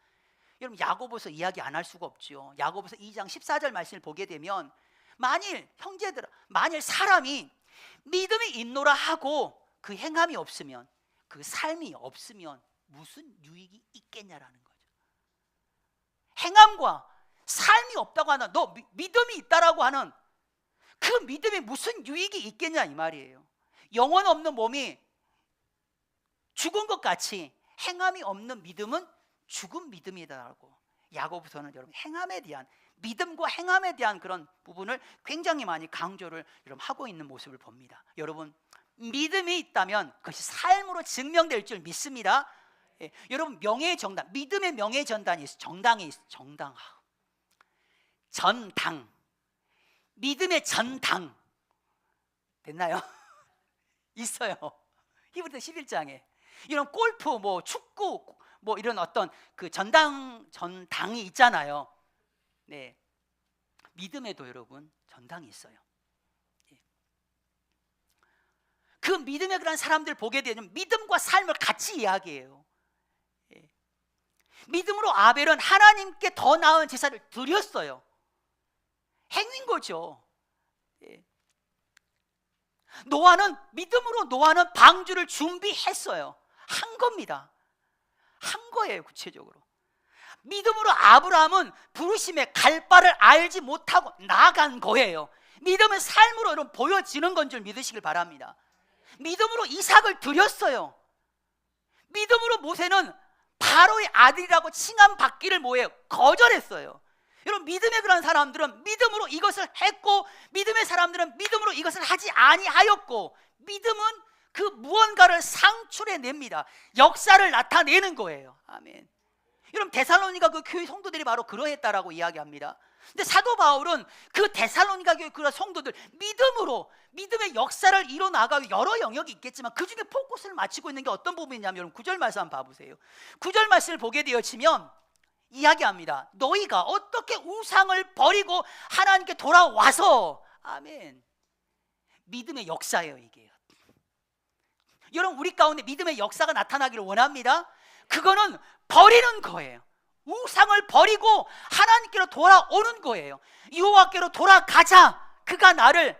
여러분 야고보서 이야기 안 할 수가 없죠. 야고보서 2장 14절 말씀을 보게 되면 만일 사람이 믿음이 있노라 하고 그 행함이 없으면, 그 삶이 없으면 무슨 유익이 있겠냐라는 거죠. 행함과 삶이 없다고 하는, 너 믿음이 있다라고 하는 그 믿음이 무슨 유익이 있겠냐 이 말이에요. 영혼 없는 몸이 죽은 것 같이 행함이 없는 믿음은 죽은 믿음이다라고 야고보서는 여러분 행함에 대한, 믿음과 행함에 대한 그런 부분을 굉장히 많이 강조를 여러분 하고 있는 모습을 봅니다. 여러분 믿음이 있다면 그것이 삶으로 증명될 줄 믿습니다. 여러분 명예의 정당, 믿음의 명예의 전당이 있어요. 정당이 있어요. 전당, 믿음의 전당 됐나요? 있어요. 히브리서 11장에 이런 골프, 뭐 축구, 뭐 이런 어떤 그 전당이 있잖아요. 네, 믿음에도 여러분 전당이 있어요. 그 믿음의 그런 사람들 보게 되면 믿음과 삶을 같이 이야기해요. 믿음으로 아벨은 하나님께 더 나은 제사를 드렸어요. 행위인 거죠. 노아는 방주를 준비했어요. 한 겁니다. 한 거예요. 구체적으로 믿음으로 아브라함은 부르심의 갈 바를 알지 못하고 나간 거예요. 믿음은 삶으로 여러분 보여지는 건 줄 믿으시길 바랍니다. 믿음으로 이삭을 드렸어요. 믿음으로 모세는 바로의 아들이라고 칭함받기를 뭐예요? 거절했어요. 여러분 믿음의 그런 사람들은 믿음으로 이것을 했고, 믿음의 사람들은 믿음으로 이것을 하지 아니하였고, 믿음은 그 무언가를 상출해냅니다. 역사를 나타내는 거예요. 아멘. 여러분 데살로니가 그 교회 성도들이 바로 그러했다라고 이야기합니다. 근데 사도 바울은 그 데살로니가 교회 그 성도들 믿음으로 믿음의 역사를 이뤄나가고 여러 영역이 있겠지만 그 중에 포커스를 맞추고 있는 게 어떤 부분이냐면, 여러분 9절 말씀 한번 봐보세요. 9절 말씀을 보게 되어지면 이야기합니다. 너희가 어떻게 우상을 버리고 하나님께 돌아와서, 아멘, 믿음의 역사예요. 이게 여러분 우리 가운데 믿음의 역사가 나타나기를 원합니다. 그거는 버리는 거예요. 우상을 버리고 하나님께로 돌아오는 거예요. 여호와께로 돌아가자. 그가 나를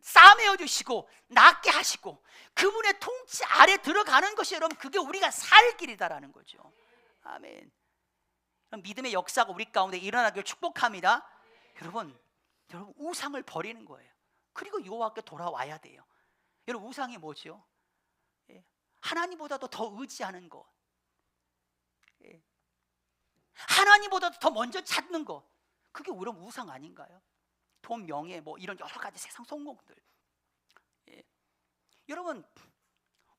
싸매어 주시고 낫게 하시고 그분의 통치 아래 들어가는 것이 여러분 그게 우리가 살 길이다라는 거죠. 아멘. 믿음의 역사가 우리 가운데 일어나길 축복합니다. 여러분 우상을 버리는 거예요. 그리고 여호와께 돌아와야 돼요. 여러분 우상이 뭐죠? 하나님보다도 더 의지하는 것, 하나님보다도 더 먼저 찾는 것, 그게 우리 우상 아닌가요? 돈, 명예, 뭐 이런 여러 가지 세상 성공들. 여러분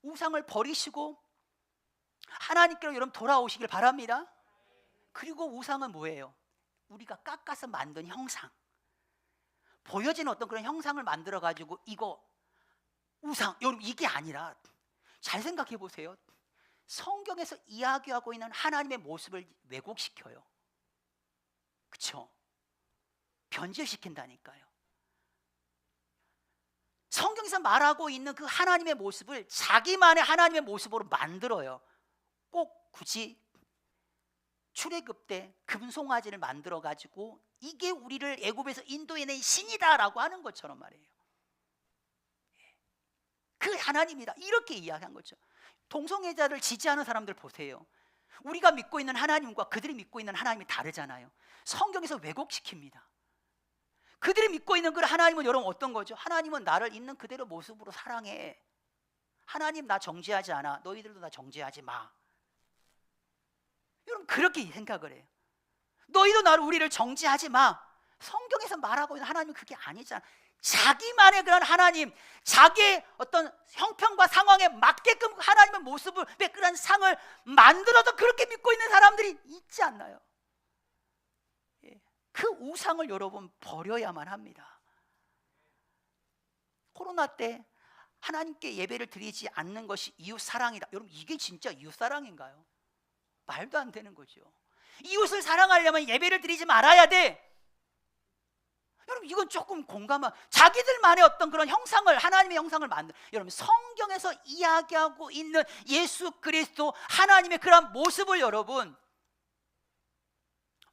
우상을 버리시고 하나님께로 여러분 돌아오시길 바랍니다. 그리고 우상은 뭐예요? 우리가 깎아서 만든 형상, 보여지는 어떤 그런 형상을 만들어 가지고 이거 우상, 여러분 이게 아니라 잘 생각해 보세요. 성경에서 이야기하고 있는 하나님의 모습을 왜곡시켜요. 그렇죠? 변질시킨다니까요. 성경에서 말하고 있는 그 하나님의 모습을 자기만의 하나님의 모습으로 만들어요. 꼭 굳이 출애굽 때 금송아지를 만들어 가지고 이게 우리를 애굽에서 인도해낸 신이다라고 하는 것처럼 말이에요. 그 하나님이다 이렇게 이야기한 거죠. 동성애자를 지지하는 사람들 보세요. 우리가 믿고 있는 하나님과 그들이 믿고 있는 하나님이 다르잖아요. 성경에서 왜곡시킵니다. 그들이 믿고 있는 그 하나님은 여러분 어떤 거죠? 하나님은 나를 있는 그대로 모습으로 사랑해. 하나님 나 정죄하지 않아. 너희들도 나 정죄하지 마. 여러분 그렇게 생각을 해요. 너희도 우리를 정죄하지 마. 성경에서 말하고 있는 하나님은 그게 아니잖아. 자기만의 그런 하나님, 자기의 어떤 형편과 상황에 맞게끔 하나님의 모습을, 그런 상을 만들어서 그렇게 믿고 있는 사람들이 있지 않나요? 그 우상을 여러분 버려야만 합니다. 코로나 때 하나님께 예배를 드리지 않는 것이 이웃사랑이다. 여러분 이게 진짜 이웃사랑인가요? 말도 안 되는 거죠. 이웃을 사랑하려면 예배를 드리지 말아야 돼. 여러분 이건 조금 자기들만의 어떤 그런 형상을, 하나님의 형상을 만든, 여러분 성경에서 이야기하고 있는 예수 그리스도 하나님의 그런 모습을 여러분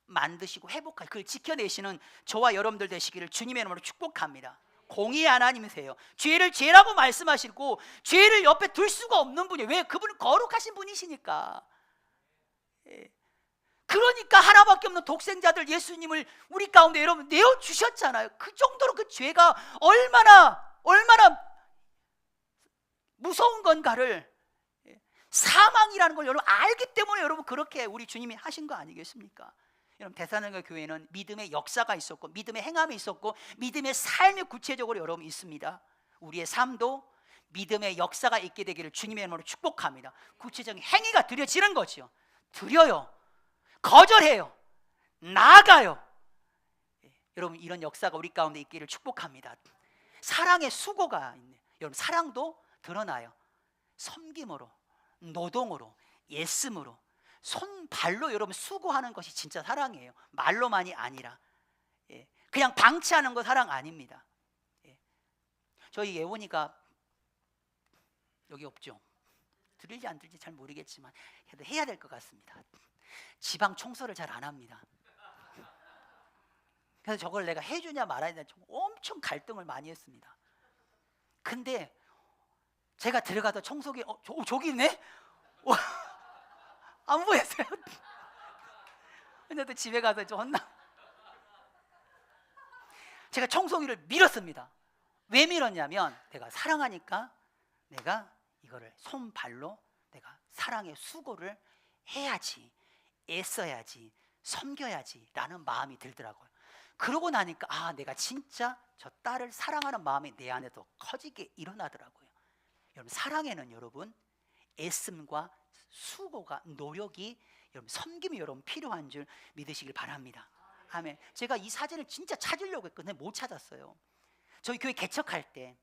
만드시고 회복하고 그걸 지켜내시는 저와 여러분들 되시기를 주님의 이름으로 축복합니다. 공의의 하나님이세요. 죄를 죄라고 말씀하시고 죄를 옆에 둘 수가 없는 분이에요. 왜? 그분은 거룩하신 분이시니까. 그러니까 하나밖에 없는 독생자들 예수님을 우리 가운데 여러분 내어주셨잖아요. 그 정도로 그 죄가 얼마나 무서운 건가를, 사망이라는 걸 여러분 알기 때문에 여러분 그렇게 우리 주님이 하신 거 아니겠습니까? 여러분 데살로니가 교회는 믿음의 역사가 있었고 믿음의 행함이 있었고 믿음의 삶이 구체적으로 여러분 있습니다. 우리의 삶도 믿음의 역사가 있게 되기를 주님의 이름으로 축복합니다. 구체적인 행위가 드려지는 거죠. 드려요, 거절해요, 나아가요. 여러분 이런 역사가 우리 가운데 있기를 축복합니다. 사랑의 수고가 있네. 여러분 사랑도 드러나요. 섬김으로, 노동으로, 예씀으로, 손발로 여러분 수고하는 것이 진짜 사랑이에요. 말로만이 아니라. 그냥 방치하는 거 사랑 아닙니다. 저희 예원이가 여기 없죠? 들을지 안 들을지 잘 모르겠지만 그래도 해야 될 것 같습니다. 지방 청소를 잘 안 합니다. 그래서 저걸 내가 해주냐 말아야 되냐 엄청 갈등을 많이 했습니다. 근데 제가 들어가서 청소기 저기 있네? 안 보였어요. 근데 또 집에 가서 좀 혼나. 제가 청소기를 밀었습니다. 왜 밀었냐면 내가 사랑하니까 내가 이거를 손발로 내가 사랑의 수고를 해야지, 애써야지, 섬겨야지 라는 마음이 들더라고요. 그러고 나니까 내가 진짜 저 딸을 사랑하는 마음이 내 안에도 커지게 일어나더라고요. 여러분 사랑에는 여러분 애씀과 수고가, 노력이, 여러분 섬김이 여러분 필요한 줄 믿으시길 바랍니다. 아멘. 제가 이 사진을 진짜 찾으려고 했거든요. 못 찾았어요. 저희 교회 개척할 때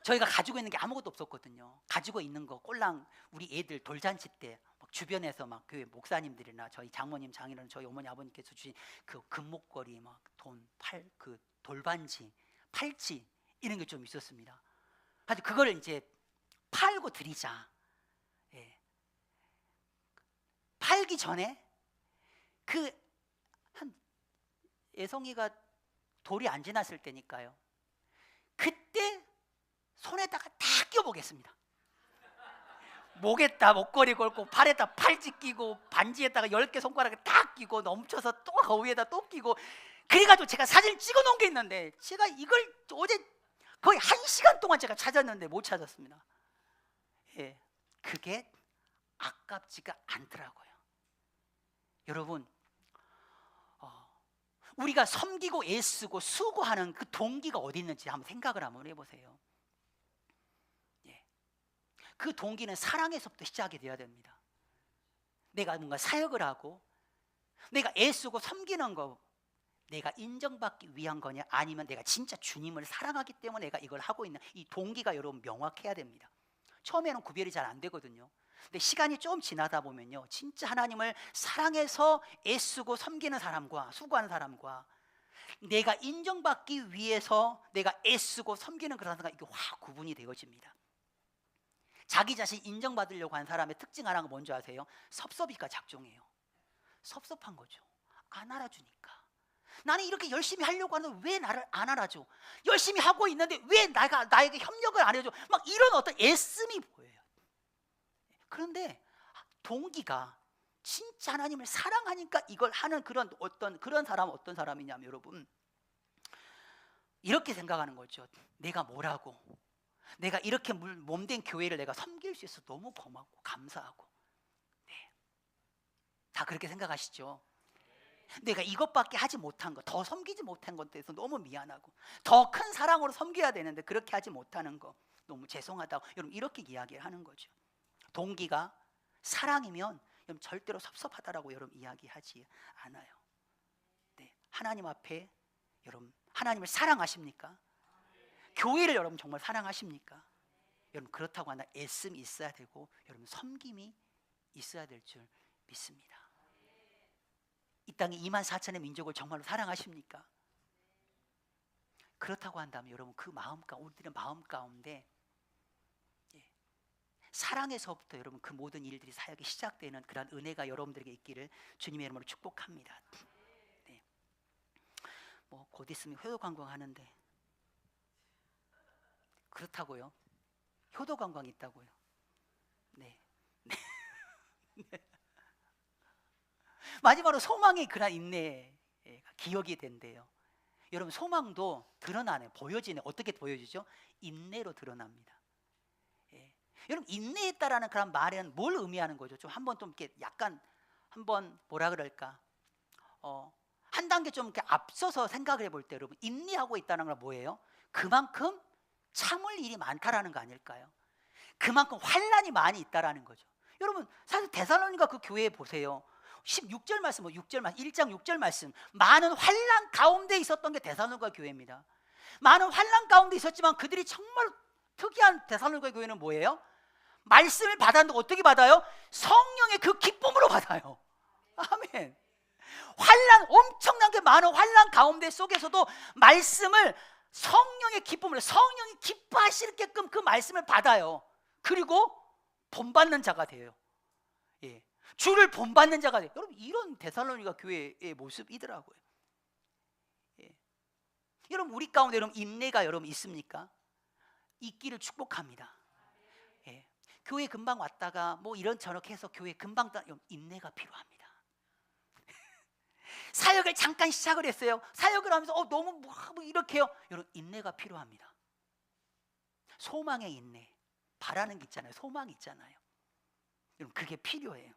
저희가 가지고 있는 게 아무것도 없었거든요. 가지고 있는 거 꼴랑 우리 애들 돌잔치 때 막 주변에서 막 교회 목사님들이나 저희 장모님, 장인어른, 저희 어머니 아버님께서 주신 그 금목걸이, 막 그 돌반지, 팔찌 이런 게 좀 있었습니다. 하여튼 그거를 이제 팔고 드리자. 살기 전에 그 한 예송이가 돌이 안 지났을 때니까요. 그때 손에다가 다 끼워보겠습니다. 목에다 목걸이 걸고 팔에다 팔찌 끼고 반지에다가 10개 손가락에 다 끼고 넘쳐서 또 그 위에다 또 끼고, 그래가지고 제가 사진 찍어 놓은 게 있는데 제가 이걸 어제 거의 1시간 동안 제가 찾았는데 못 찾았습니다. 예, 그게 아깝지가 않더라고요. 여러분, 우리가 섬기고 애쓰고 수고하는 그 동기가 어디 있는지 한번 생각을 한번 해보세요. 예, 그 동기는 사랑에서부터 시작이 되어야 됩니다. 내가 뭔가 사역을 하고 내가 애쓰고 섬기는 거, 내가 인정받기 위한 거냐, 아니면 내가 진짜 주님을 사랑하기 때문에 내가 이걸 하고 있는, 이 동기가 여러분 명확해야 됩니다. 처음에는 구별이 잘 안 되거든요. 근데 시간이 좀 지나다 보면요, 진짜 하나님을 사랑해서 애쓰고 섬기는 사람과 수고하는 사람과 내가 인정받기 위해서 내가 애쓰고 섬기는 그런 사람과 이게 확 구분이 되어집니다. 자기 자신 인정받으려고 하는 사람의 특징 하나가 뭔지 아세요? 섭섭이가 작종해요. 섭섭한 거죠. 안 알아주니까. 나는 이렇게 열심히 하려고 하는데 왜 나를 안 알아줘? 열심히 하고 있는데 왜 나에게 협력을 안 해줘? 막 이런 어떤 애씀이 보여요. 그런데 동기가 진짜 하나님을 사랑하니까 이걸 하는 그런 사람은 어떤 사람이냐면, 여러분, 이렇게 생각하는 거죠. 내가 뭐라고, 내가 이렇게 몸된 교회를 내가 섬길 수 있어서 너무 고맙고 감사하고, 네, 다 그렇게 생각하시죠. 내가 이것밖에 하지 못한 거, 더 섬기지 못한 것에 대해서 너무 미안하고, 더 큰 사랑으로 섬겨야 되는데 그렇게 하지 못하는 거 너무 죄송하다고, 여러분 이렇게 이야기를 하는 거죠. 동기가 사랑이면 여러분 절대로 섭섭하다라고 여러분 이야기하지 않아요. 네, 하나님 앞에 여러분 하나님을 사랑하십니까? 교회를 여러분 정말 사랑하십니까? 여러분 그렇다고 하나 애씀이 있어야 되고 여러분 섬김이 있어야 될 줄 믿습니다. 이 땅에 24,000의 민족을 정말로 사랑하십니까? 그렇다고 한다면 여러분 그 마음 가운데, 우리들의 마음 가운데 사랑에서부터 여러분 그 모든 일들이 사역이 시작되는 그런 은혜가 여러분들에게 있기를 주님의 이름으로 축복합니다. 네. 뭐 곧 있으면 효도 관광하는데, 그렇다고요? 효도 관광이 있다고요? 네. 네. 마지막으로 소망의 그런 인내가 기억이 된대요. 여러분 소망도 드러나네, 보여지네. 어떻게 보여지죠? 인내로 드러납니다. 예. 여러분 인내했다라는 그런 말은 뭘 의미하는 거죠? 좀 한번 좀 이렇게 약간 한번 뭐라 그럴까? 한 단계 좀 이렇게 앞서서 생각을 해볼 때 여러분 인내하고 있다는 건 뭐예요? 그만큼 참을 일이 많다라는 거 아닐까요? 그만큼 환난이 많이 있다라는 거죠. 여러분 사실 데살로니가 그 교회에 보세요. 16절 말씀, 6절 말씀, 1장 6절 말씀, 많은 환난 가운데 있었던 게 데살로니가 교회입니다. 많은 환난 가운데 있었지만 그들이 정말 특이한 데살로니가 교회는 뭐예요? 말씀을 받았는데 어떻게 받아요? 성령의 그 기쁨으로 받아요. 아멘. 환난, 엄청나게 많은 환난 가운데 속에서도 말씀을 성령의 기쁨으로, 성령이 기뻐하시게끔 그 말씀을 받아요. 그리고 본받는 자가 돼요. 예. 주를 본받는 자가 돼요. 여러분 이런 데살로니가 교회의 모습이더라고요. 예. 여러분 우리 가운데 여러분 인내가 여러분 있습니까? 있기를 축복합니다. 예. 교회 금방 왔다가 뭐 이런저런 해서 교회 금방 인내가 필요합니다. 사역을 잠깐 시작을 했어요. 사역을 하면서 너무 뭐 이렇게요. 여러분 인내가 필요합니다. 소망의 인내, 바라는 게 있잖아요. 소망이 있잖아요. 여러분 그게 필요해요.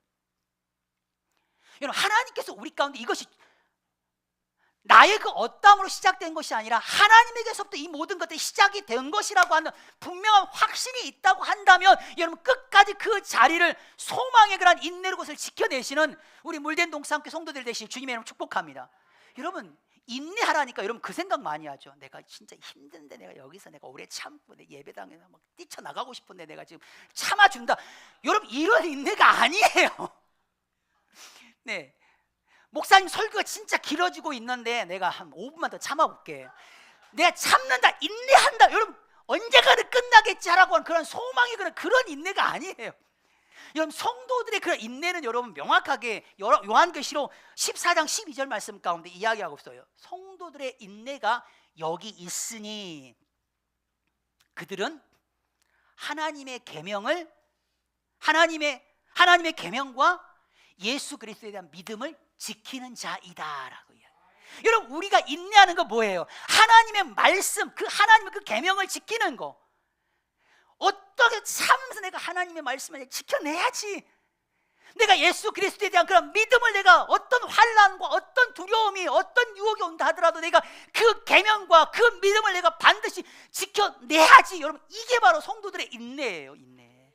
여러분 하나님께서 우리 가운데 이것이 나의 그 어떠함으로 시작된 것이 아니라 하나님에게서부터 이 모든 것들이 시작이 된 것이라고 하는 분명한 확신이 있다고 한다면 여러분 끝까지 그 자리를 소망의 그런 인내로 것을 지켜내시는 우리 물된 동산교회 성도들 되시길 주님의 이름으로 축복합니다. 여러분 인내하라니까 여러분 그 생각 많이 하죠. 내가 진짜 힘든데 내가 여기서 내가 오래 참고 내 예배당에서 막 뛰쳐나가고 싶은데 내가 지금 참아준다. 여러분 이런 인내가 아니에요. 네, 목사님 설교가 진짜 길어지고 있는데 내가 한 5분만 더 참아볼게. 내가 참는다, 인내한다. 여러분 언젠가는 끝나겠지 하라고 하는 그런 소망이 그런 인내가 아니에요. 여러분 성도들의 그런 인내는 여러분 명확하게 요한계시록 14장 12절 말씀 가운데 이야기하고 있어요. 성도들의 인내가 여기 있으니 그들은 하나님의 계명을 하나님의 계명과 예수 그리스도에 대한 믿음을 지키는 자이다라고요. 여러분 우리가 인내하는 거 뭐예요? 하나님의 말씀, 그 하나님의 그 계명을 지키는 거. 어떻게 참으면서 내가 하나님의 말씀을 지켜내야지. 내가 예수 그리스도에 대한 그런 믿음을, 내가 어떤 환난과 어떤 두려움이, 어떤 유혹이 온다 하더라도 내가 그 계명과 그 믿음을 내가 반드시 지켜내야지. 여러분 이게 바로 성도들의 인내예요. 인내.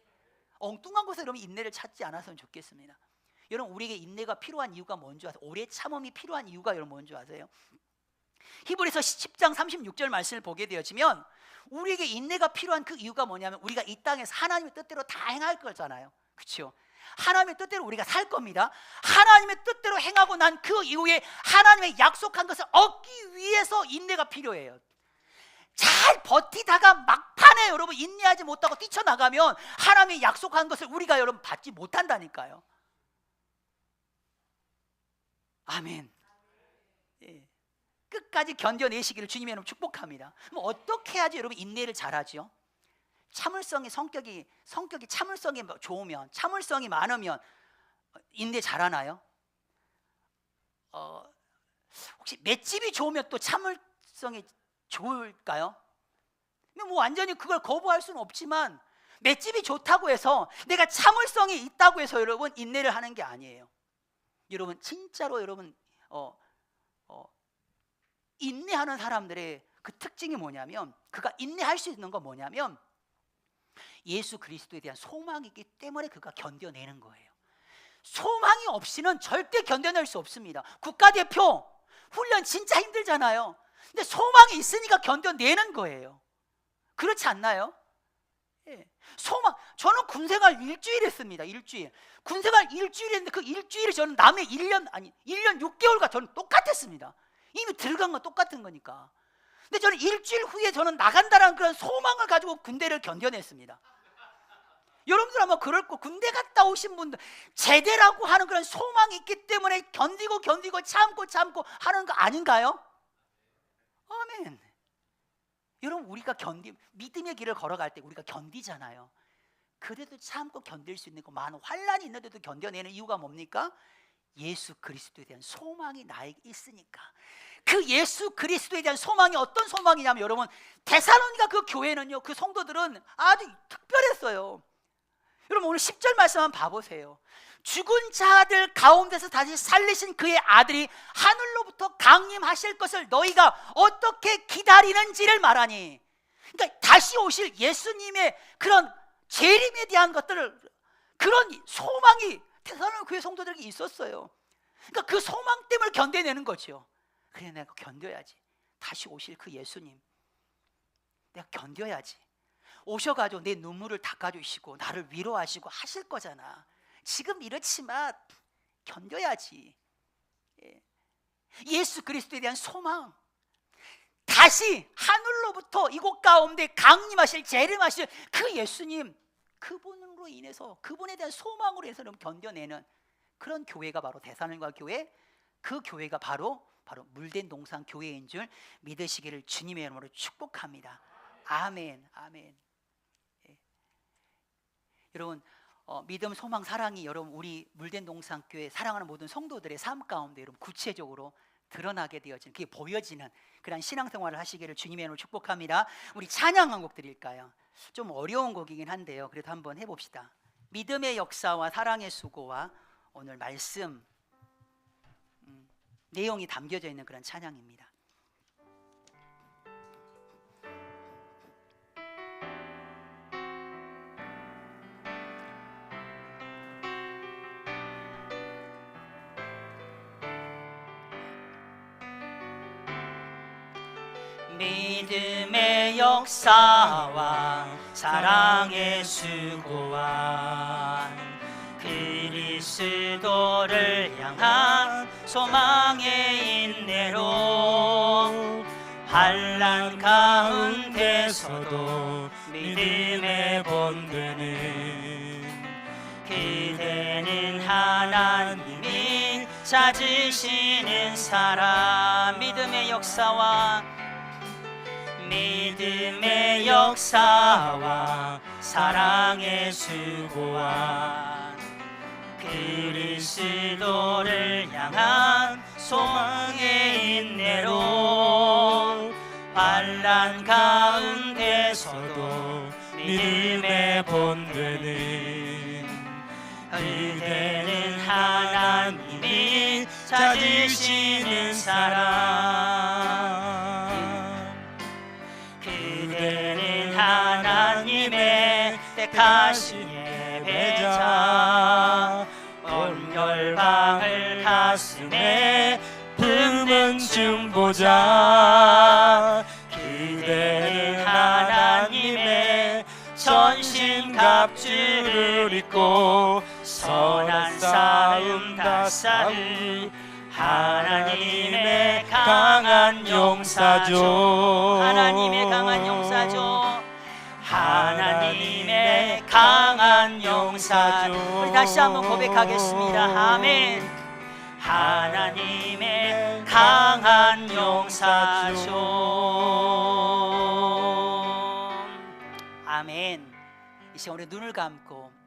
엉뚱한 곳에 여러분 인내를 찾지 않았으면 좋겠습니다. 여러분 우리에게 인내가 필요한 이유가 뭔지 아세요? 오래 참음이 필요한 이유가 여러분 뭔지 아세요? 히브리서 10장 36절 말씀을 보게 되어지면 우리에게 인내가 필요한 그 이유가 뭐냐면 우리가 이 땅에서 하나님의 뜻대로 다 행할 거잖아요. 그렇죠? 하나님의 뜻대로 우리가 살 겁니다. 하나님의 뜻대로 행하고 난 그 이후에 하나님의 약속한 것을 얻기 위해서 인내가 필요해요. 잘 버티다가 막판에 여러분 인내하지 못하고 뛰쳐나가면 하나님의 약속한 것을 우리가 여러분 받지 못한다니까요. 아멘. 예. 끝까지 견뎌내시기를 주님의 이름으로 축복합니다. 그럼 어떻게 해야지 여러분 인내를 잘하죠? 참을성이 성격이 참을성이 좋으면, 참을성이 많으면 인내 잘하나요? 혹시 맷집이 좋으면 또 참을성이 좋을까요? 뭐 완전히 그걸 거부할 수는 없지만 맷집이 좋다고 해서 내가 참을성이 있다고 해서 여러분 인내를 하는 게 아니에요. 여러분 진짜로 여러분 인내하는 사람들의 그 특징이 뭐냐면, 그가 인내할 수 있는 건 뭐냐면 예수 그리스도에 대한 소망이 있기 때문에 그가 견뎌내는 거예요. 소망이 없이는 절대 견뎌낼 수 없습니다. 국가대표 훈련 진짜 힘들잖아요. 근데 소망이 있으니까 견뎌내는 거예요. 그렇지 않나요? 예. 소망. 저는 군생활 일주일 했습니다. 일주일. 군생활 일주일 했는데 그 일주일이 저는 남의 1년 6개월과 저는 똑같았습니다. 이미 들어간 건 똑같은 거니까. 근데 저는 일주일 후에 저는 나간다는 그런 소망을 가지고 군대를 견뎌냈습니다. 여러분들 아마 그럴 거, 군대 갔다 오신 분들 제대라고 하는 그런 소망이 있기 때문에 견디고 참고 하는 거 아닌가요? 아멘. 여러분 우리가 믿음의 길을 걸어갈 때 우리가 견디잖아요. 그래도 참고 견딜 수 있는 거, 많은 환난이 있는데도 견뎌내는 이유가 뭡니까? 예수 그리스도에 대한 소망이 나에게 있으니까. 그 예수 그리스도에 대한 소망이 어떤 소망이냐면 여러분 데살로니가 그 교회는요, 그 성도들은 아주 특별했어요. 여러분 오늘 10절 말씀 한번 봐보세요. 죽은 자들 가운데서 다시 살리신 그의 아들이 하늘로부터 강림하실 것을 너희가 어떻게 기다리는지를 말하니, 그러니까 다시 오실 예수님의 그런 재림에 대한 것들을, 그런 소망이 데살로니가 교회 성도들에게 있었어요. 그러니까 그 소망 때문에 견뎌내는 거죠. 그래 내가 견뎌야지. 다시 오실 그 예수님 내가 견뎌야지. 오셔가지고 내 눈물을 닦아주시고 나를 위로하시고 하실 거잖아. 지금 이렇지만 견뎌야지. 예수 그리스도에 대한 소망, 다시 하늘로부터 이곳 가운데 강림하실, 재림하실 그 예수님, 그분으로 인해서, 그분에 대한 소망으로 해서 견뎌내는 그런 교회가 바로 데살로니가 교회, 그 교회가 바로 물된 동산 교회인 줄 믿으시기를 주님의 이름으로 축복합니다. 아멘. 아멘. 여러분 믿음, 소망, 사랑이 여러분 우리 물된 동산 교회 사랑하는 모든 성도들의 삶 가운데 여러분 구체적으로 드러나게 되어지는, 그게 보여지는 그런 신앙생활을 하시기를 주님의 이름으로 축복합니다. 우리 찬양 한 곡 드릴까요? 좀 어려운 곡이긴 한데요, 그래도 한번 해봅시다. 믿음의 역사와 사랑의 수고와 오늘 말씀 내용이 담겨져 있는 그런 찬양입니다. 믿음의 역사와 사랑의 수고와 그리스도를 향한 소망의 인내로 환난 가운데서도 믿음의 본되는 그 찾으시는 사람, 믿음의 역사와 믿음의 역사와 사랑의 수고와 그리스도를 향한 소망의 인내로 환난 가운데서도 믿음의 본되는 그대는 하나님이 찾으시는 사람, 그대는 하나님의 택하신 예배자, 온 열방을 가슴에 품은 중보자, 그대는 하나님의 전신갑주를 입고 선한 싸움 다 싸울 하나님의 강한 용사죠. 하나님의 강한 용사죠. 하나님의 강한 용사죠. 우리 다시 한번 고백하겠습니다. 아멘. 하나님의 강한 용사죠. 아멘. 이제 우리 눈을 감고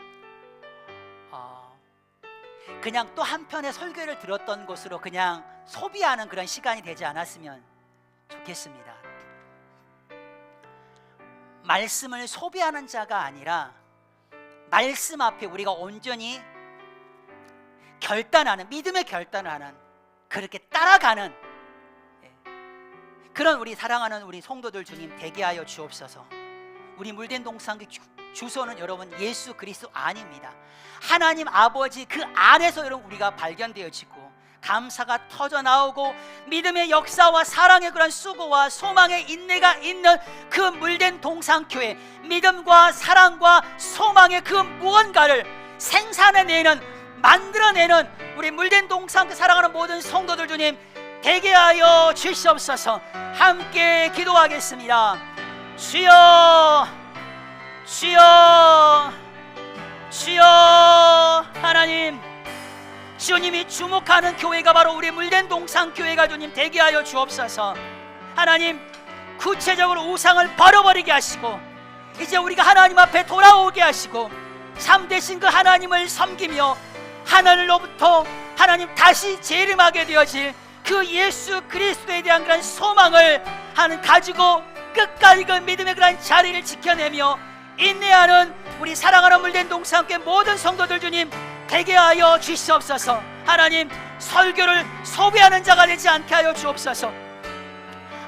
그냥 또 한편의 설교를 들었던 것으로 그냥 소비하는 그런 시간이 되지 않았으면 좋겠습니다. 말씀을 소비하는 자가 아니라 말씀 앞에 우리가 온전히 결단하는, 믿음의 결단을 하는, 그렇게 따라가는 그런 우리 사랑하는 우리 성도들 주님 되게 하여 주옵소서. 우리 물된 동상교 주소는 여러분 예수 그리스도 안입니다. 하나님 아버지 그 안에서 여러분 우리가 발견되어지고 감사가 터져 나오고 믿음의 역사와 사랑의 그런 수고와 소망의 인내가 있는 그 물된 동상교회, 믿음과 사랑과 소망의 그 무언가를 생산해내는, 만들어내는 우리 물된 동상교 사랑하는 모든 성도들 주님 되게 하여 주시옵소서. 함께 기도하겠습니다. 주여, 주여, 주여. 하나님, 주님이 주목하는 교회가 바로 우리 물된 동상교회가 주님 되게 하여 주옵소서. 하나님, 구체적으로 우상을 버려버리게 하시고 이제 우리가 하나님 앞에 돌아오게 하시고 참되신 그 하나님을 섬기며 하늘로부터 하나님 다시 재림하게 되어질 그 예수 그리스도에 대한 그런 소망을 가지고 끝까지 그 믿음의 그런 자리를 지켜내며 인내하는 우리 사랑하는 물된 동상교회 모든 성도들 주님 되게 하여 주시옵소서. 하나님, 설교를 소비하는 자가 되지 않게 하여 주옵소서.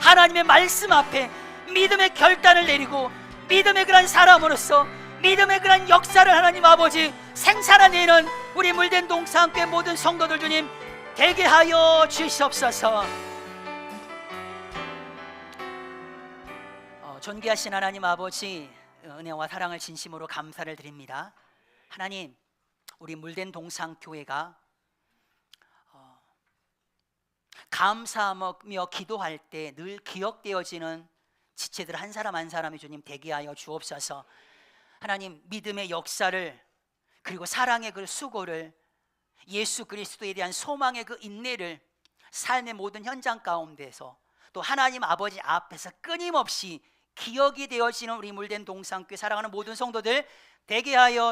하나님의 말씀 앞에 믿음의 결단을 내리고 믿음의 그런 사람으로서 믿음의 그런 역사를 하나님 아버지 생산해내는 우리 물된 동상교회 모든 성도들 주님 되게 하여 주시옵소서. 존귀하신 하나님 아버지, 은혜와 사랑을 진심으로 감사를 드립니다. 하나님, 우리 물된 동상교회가 감사하며 기도할 때 늘 기억되어지는 지체들 한 사람 한 사람이 주님 되게 하여 주옵소서. 하나님, 믿음의 역사를 그리고 사랑의 그 수고를 예수 그리스도에 대한 소망의 그 인내를 삶의 모든 현장 가운데서 또 하나님 아버지 앞에서 끊임없이 기억이 되어지는 우리 물된 동상교회 사랑하는 모든 성도들 되게 하여